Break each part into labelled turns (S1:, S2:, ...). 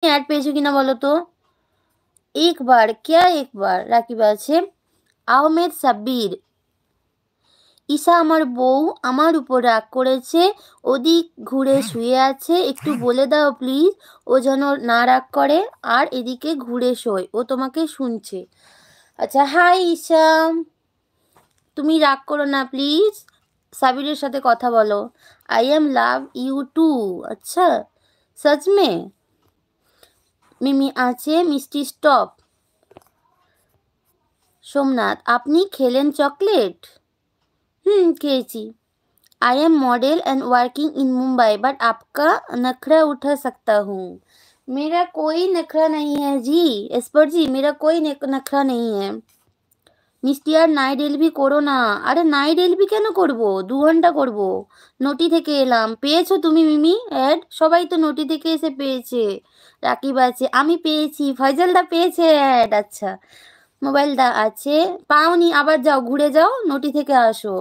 S1: Add পেয়েছো কিনা বলো তো? একবার, क्या एक बार? রাকিব আছে আহমেদ সাব্বির, ঈশা আমার বউ আমার উপর রাগ করেছে, ওদিক ঘুরে শুয়ে আছে, একটু বলে দাও প্লিজ ও যেন না রাগ করে আর এদিকে ঘুরে শোয়, ও তোমাকে শুনছে। আচ্ছা, হাই ঈশা, তুমি রাগ করো না প্লিজ, সাবিরের সাথে কথা বলো। I am love you too. আচ্ছা, সচ মে? মিমি আছে মিষ্টি স্টপ। সোমনাথ, আপনি খেলেন চকলেট? খেয়েছি। I am model and working in Mumbai but आपका नखरा उठा सकता हूँ। मेरा कोई नखरा नहीं है जी, एस्पर जी, मेरा कोई नखरा नहीं है। মিষ্টি আর নাইট এলবি করো না। আরে নাইট এলবি কেন করব, 2 ঘন্টা করব। নটি থেকে এলাম, পেয়েছো তুমি মিমি অ্যাড? সবাই তো নটি থেকে এসে পেয়েছে। রাকিব আছে আমি পেয়েছি, ফয়জাল দা পেয়েছে অ্যাড। আচ্ছা, মোবাইল দা আছে, পাওনি, আবার যাও ঘুরে যাও, নটি থেকে আসো।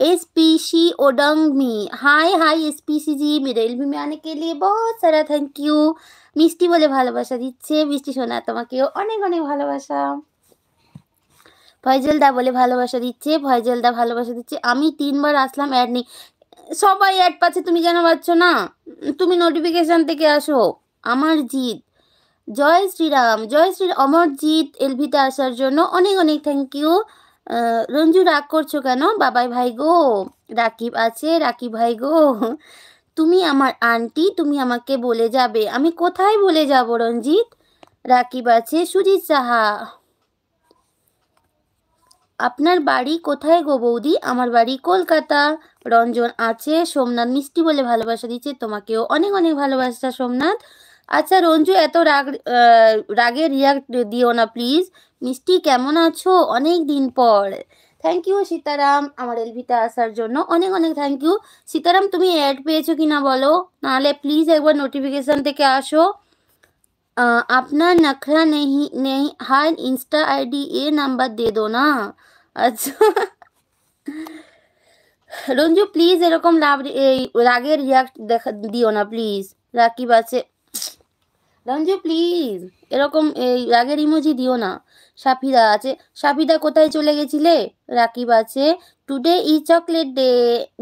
S1: एसपीसी ओडंग मी, हाय हाय एसपीसी जी, मेरे एलबी में आने के लिए बहुत सारा थैंक यू। মিষ্টি বলে ভালোবাসা দিচ্ছে, মিষ্টি শোনা তোমাকেও অনেক অনেক ভালোবাসা। ফয়জল দা বলে ভালোবাসা দিচ্ছে, ফয়জল দা ভালোবাসা দিচ্ছে। আমি 3বার আসলাম, অ্যাড নেই। সবাই অ্যাড পাচ্ছে, তুমি কেন পাচ্ছ না? তুমি নোটিফিকেশন থেকে আসো। আমার জিৎ, জয় শ্রীরাম, জয় শ্রী অমরজিৎ এলভিতে আসার জন্য অনেক অনেক থ্যাংক ইউ। রঞ্জু রাগ করছো কেন? বাবাই ভাই গো। রাকিব আছে, রাকিব ভাই গো, তুমি আমার আন্টি, তুমি আমাকে বলে যাবে। আমি কোথায় বলে যাব রঞ্জিত? রাকিব আছে, সুজিত সাহা, আপনার বাড়ি কোথায় গো বৌদি? আমার বাড়ি কলকাতা। রঞ্জন আছে, সোমনাথ মিষ্টি বলে ভালোবাসা দিচ্ছে, তোমাকেও অনেক অনেক ভালোবাসা সোমনাথ। আচ্ছা রঞ্জু, এত রাগের রিয়াক্ট দিও না প্লিজ। মিষ্টি কেমন আছো অনেক দিন পর? থ্যাংক ইউ সীতারাম আমার এলভিতে আসার জন্য অনেক অনেক থ্যাংক ইউ। সীতারাম, তুমি অ্যাড পেয়েছো কিনা বলো, নাহলে প্লিজ একবার নোটিফিকেশন থেকে আসো। আপনার नखरा नहीं नहीं, हाय इंस्टा आईडी ये नंबर दे दो ना। আচ্ছা রঞ্জু প্লিজ এরকম এই রাগের রিয়াক্ট দেখা দিও না প্লিজ। রাকিব আছে, রঞ্জু প্লিজ এরকম এই রাগের ইমোজি দিও না। সাফিদা আছে, সাফিদা কোথায় চলে গেছিলে? রাকিব আছে, টুডে ই চকলেট ডে,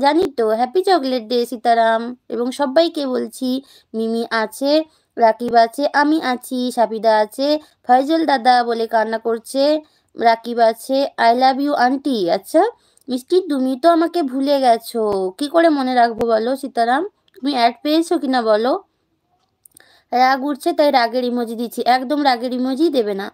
S1: জানি তো, হ্যাপি চকলেট ডে সীতারাম, এবং সবাইকে বলছি। মিমি আছে, রাকিব আছে, আমি আছি, সাফিদা আছে, ফয়জল দাদা বলে কান্না করছে। রাকিব আছে, আই লাভ ইউ আন্টি। আচ্ছা মিষ্টি, তুমি তো আমাকে ভুলে গেছো, কি করে মনে রাখবো বলো সীতারাম? তুমি অ্যাড পেয়েছো কিনা বলো? রাগ উঠছে তাই রাগের ইমোজি দিচ্ছি, একদম রাগের ইমোজি দেবে না।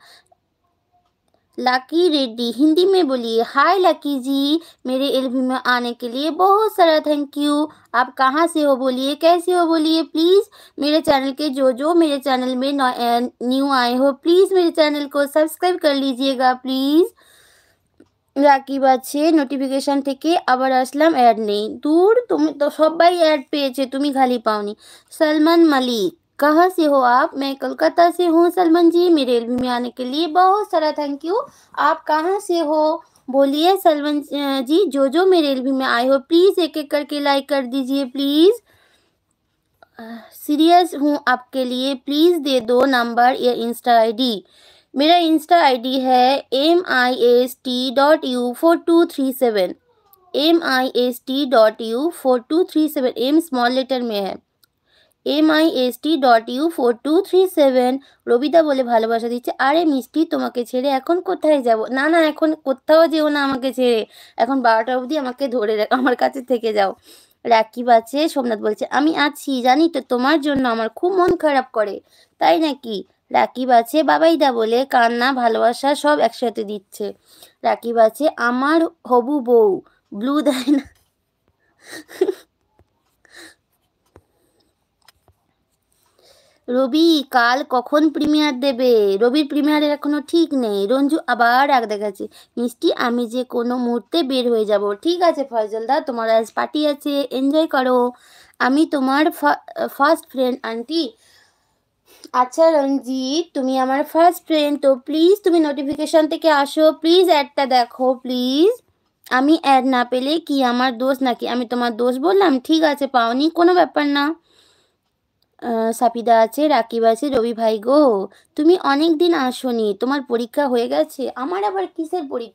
S1: लाकी रेड्डी, हिंदी में बोलिए। हाय लकी जी, मेरे एलबी में आने के लिए बहुत सारा थैंक यू। आप कहाँ से हो बोलिए, कैसे हो बोलिए प्लीज़। मेरे चैनल के जो मेरे चैनल में न्यू आए हो प्लीज़ मेरे चैनल को सब्सक्राइब कर लीजिएगा प्लीज़। রাকিব আছে, নোটিফিকেশন থেকে আবার আসলাম, অ্যাড নেই। দূর, তুমি তো সবাই অ্যাড পেয়েছে, তুমি খালি পাওনি। सलमान मलिक, कहाँ से हो आप? मैं कोलकाता से हूँ सलमान जी, मेरे एलबी में आने के लिए बहुत सारा थैंक यू। आप कहाँ से हो बोलिए सलमान जी, जो मेरे एलबी में आए हो प्लीज़ एक एक करके लाइक कर दीजिए प्लीज़। सीरियस हूँ आपके लिए, प्लीज़ दे दो नंबर या इंस्टा आईडी। मेरा इंस्टा आईडी है MIST.U4237, MIST.U4237, M small letter में है, MIST.U4237। রবিদা বলে ভালোবাসা দিচ্ছে। আরে মিষ্টি, তোমাকে ছেড়ে এখন কোথায় যাব? না না, এখন কোথাও যেও না আমাকে ছেড়ে, এখন 12টা অবধি আমাকে ধরে আমার কাছে থেকে যাও। রাকিব আছে, সোমনাথ বলছে আমি আছি, জানি তো তোমার জন্য আমার খুব মন খারাপ করে, তাই নাকি? রাকিব আছে, বাবাইদা বলে কান্না ভালোবাসা সব একসাথে দিচ্ছে। রাকিব আছে, আমার হবু বউ, ব্লু দেয় না। রবি কাল কখন প্রিমিয়ার দেবে? রবির প্রিমিয়ারের এখনো ঠিক নেই। রঞ্জু আবার রাগ দেখাচ্ছে। মিষ্টি, আমি যে কোনো মুহূর্তে বের হয়ে যাব। ঠিক আছে ফয়জল দা, তোমার আজ পার্টি আছে, এনজয় করো, আমি তোমার ফার্স্ট ফ্রেন্ড আন্টি। আচ্ছা রঞ্জিত, তুমি আমার ফার্স্ট ফ্রেন্ড, তো প্লিজ তুমি নোটিফিকেশন থেকে আসো প্লিজ, অ্যাডটা দেখো প্লিজ। আমি অ্যাড না পেলে কি আমার দোষ নাকি? আমি তোমার দোষ বললাম? ঠিক আছে পাওনি, কোনো ব্যাপার না। সাপিদা আছে, রাকিব আছে। রবি ভাই গো, তুমি অনেক দিন আসোনি, তোমার পরীক্ষা হয়ে গেছে? আমার আবার কিসের পরীক্ষা?